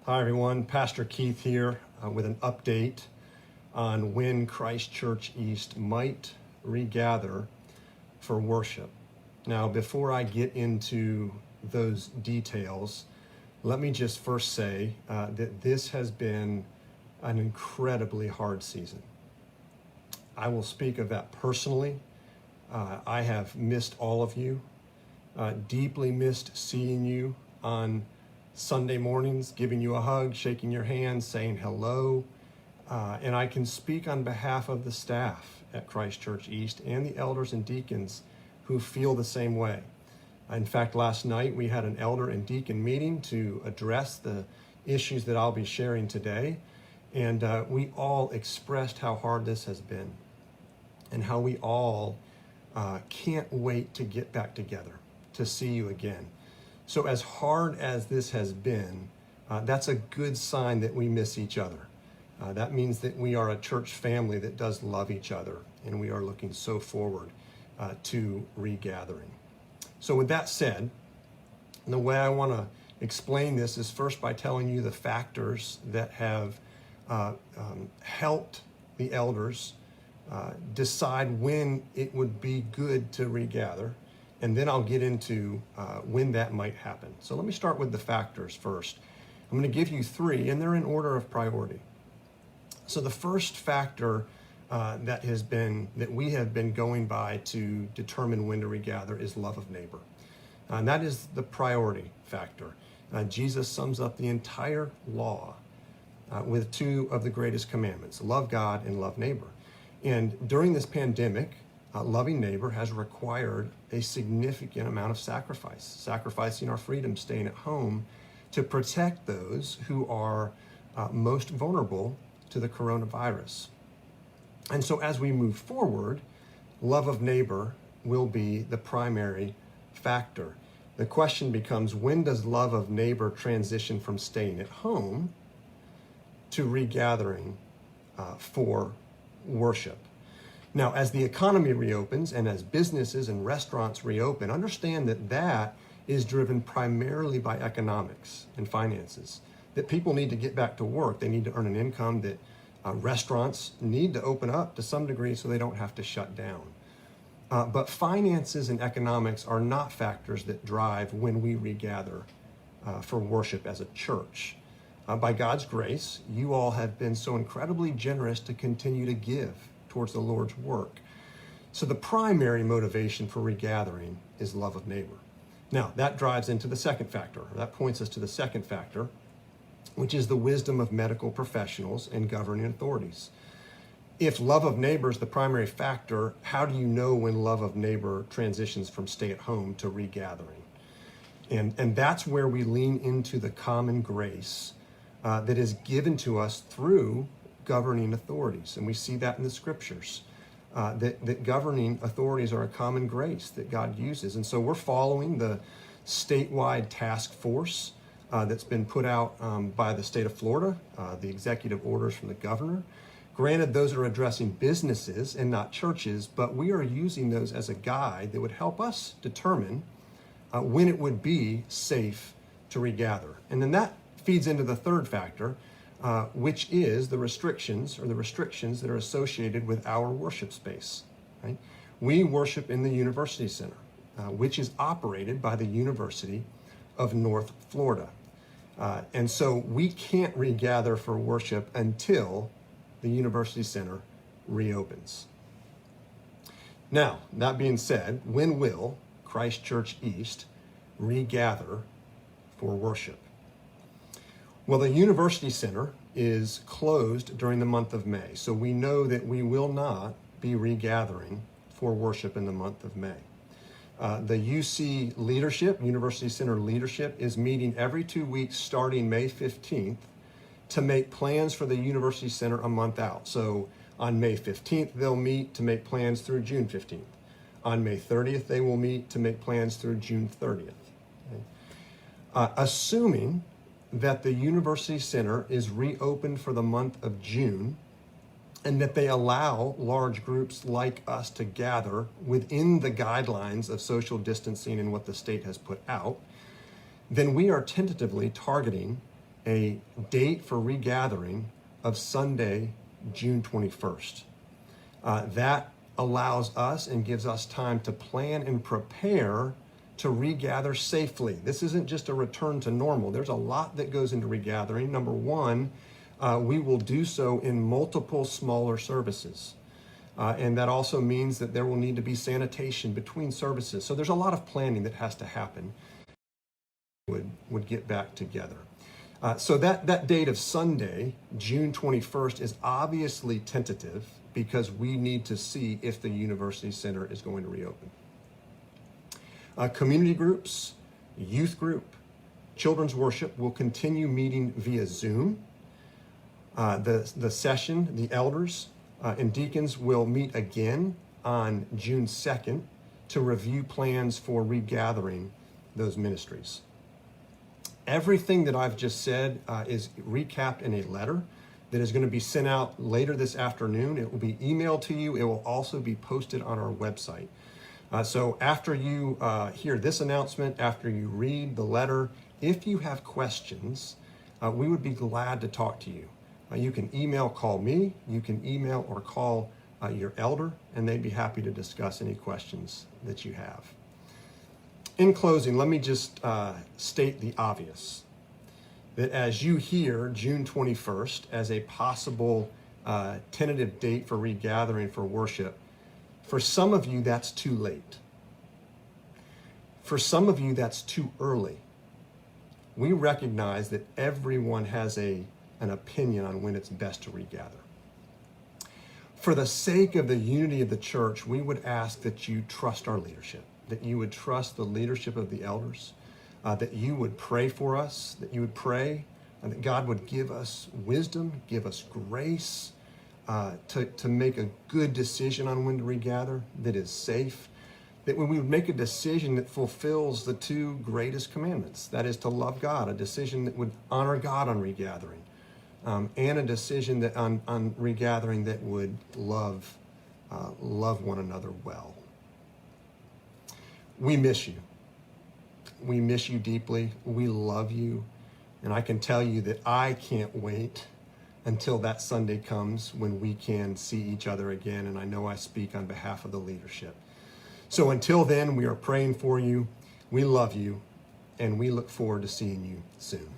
Hi everyone, Pastor Keith here with an update on when Christ Church East might regather for worship. Now, before I get into those details, let me just first say that this has been an incredibly hard season. I will speak of that personally. I have missed all of you, deeply missed seeing you on Sunday mornings, giving you a hug, shaking your hand, saying hello. And I can speak on behalf of the staff at Christ Church East and the elders and deacons who feel the same way. In fact, last night we had an elder and deacon meeting to address the issues that I'll be sharing today. And we all expressed how hard this has been and how we all can't wait to get back together, to see you again. So as hard as this has been, that's a good sign that we miss each other. That means that we are a church family that does love each other, and we are looking so forward to regathering. So with that said, the way I want to explain this is first by telling you the factors that have helped the elders decide when it would be good to regather. And then I'll get into when that might happen. So let me start with the factors first. I'm going to give you three, and they're in order of priority. So the first factor that we have been going by to determine when to regather is love of neighbor. And that is the priority factor. Jesus sums up the entire law with two of the greatest commandments, love God and love neighbor. And during this pandemic, loving neighbor has required a significant amount of sacrificing our freedom, staying at home to protect those who are most vulnerable to the coronavirus. And so as we move forward, love of neighbor will be the primary factor. The question becomes, when does love of neighbor transition from staying at home to regathering for worship? Now, as the economy reopens and as businesses and restaurants reopen, understand that that is driven primarily by economics and finances, that people need to get back to work. They need to earn an income, that restaurants need to open up to some degree so they don't have to shut down. But finances and economics are not factors that drive when we regather for worship as a church. By God's grace, you all have been so incredibly generous to continue to give towards the Lord's work. So the primary motivation for regathering is love of neighbor. Now, that drives into the second factor. That points us to the second factor, which is the wisdom of medical professionals and governing authorities. If love of neighbor is the primary factor, how do you know when love of neighbor transitions from stay at home to regathering? And that's where we lean into the common grace that is given to us through governing authorities. And we see that in the scriptures, that governing authorities are a common grace that God uses. And so we're following the statewide task force that's been put out by the state of Florida, the executive orders from the governor. Granted, those are addressing businesses and not churches, but we are using those as a guide that would help us determine when it would be safe to regather. And then that feeds into the third factor, which is the restrictions that are associated with our worship space. Right? We worship in the University Center, which is operated by the University of North Florida. And so we can't regather for worship until the University Center reopens. Now, that being said, when will Christ Church East regather for worship? Well, the University Center is closed during the month of May, so we know that we will not be regathering for worship in the month of May. The UC leadership, University Center leadership, is meeting every 2 weeks starting May 15th to make plans for the University Center a month out. So on May 15th, they'll meet to make plans through June 15th. On May 30th, they will meet to make plans through June 30th. Okay? Assuming that the University Center is reopened for the month of June and that they allow large groups like us to gather within the guidelines of social distancing and what the state has put out, then we are tentatively targeting a date for regathering of Sunday, June 21st. That allows us and gives us time to plan and prepare to regather safely. This isn't just a return to normal. There's a lot that goes into regathering. Number one, we will do so in multiple smaller services. And that also means that there will need to be sanitation between services. So there's a lot of planning that has to happen. Would get back together. So that date of Sunday, June 21st, is obviously tentative because we need to see if the University Center is going to reopen. Community groups, youth group, children's worship will continue meeting via Zoom. The session, the elders and deacons will meet again on June 2nd to review plans for regathering those ministries. Everything that I've just said is recapped in a letter that is going to be sent out later this afternoon. It will be emailed to you. It will also be posted on our website. So after you hear this announcement, after you read the letter, if you have questions, we would be glad to talk to you. You can call me, you can email or call your elder, and they'd be happy to discuss any questions that you have. In closing, let me just state the obvious, that as you hear June 21st as a possible tentative date for regathering for worship, for some of you, that's too late. For some of you, that's too early. We recognize that everyone has an opinion on when it's best to regather. For the sake of the unity of the church, we would ask that you trust our leadership, that you would trust the leadership of the elders, that you would pray for us, that you would pray, and that God would give us wisdom, give us grace, to make a good decision on when to regather that is safe, that when we would make a decision that fulfills the two greatest commandments, that is to love God, a decision that would honor God on regathering, and a decision that on regathering that would love one another well. We miss you. We miss you deeply. We love you. And I can tell you that I can't wait until that Sunday comes when we can see each other again. And I know I speak on behalf of the leadership. So until then, we are praying for you. We love you. And we look forward to seeing you soon.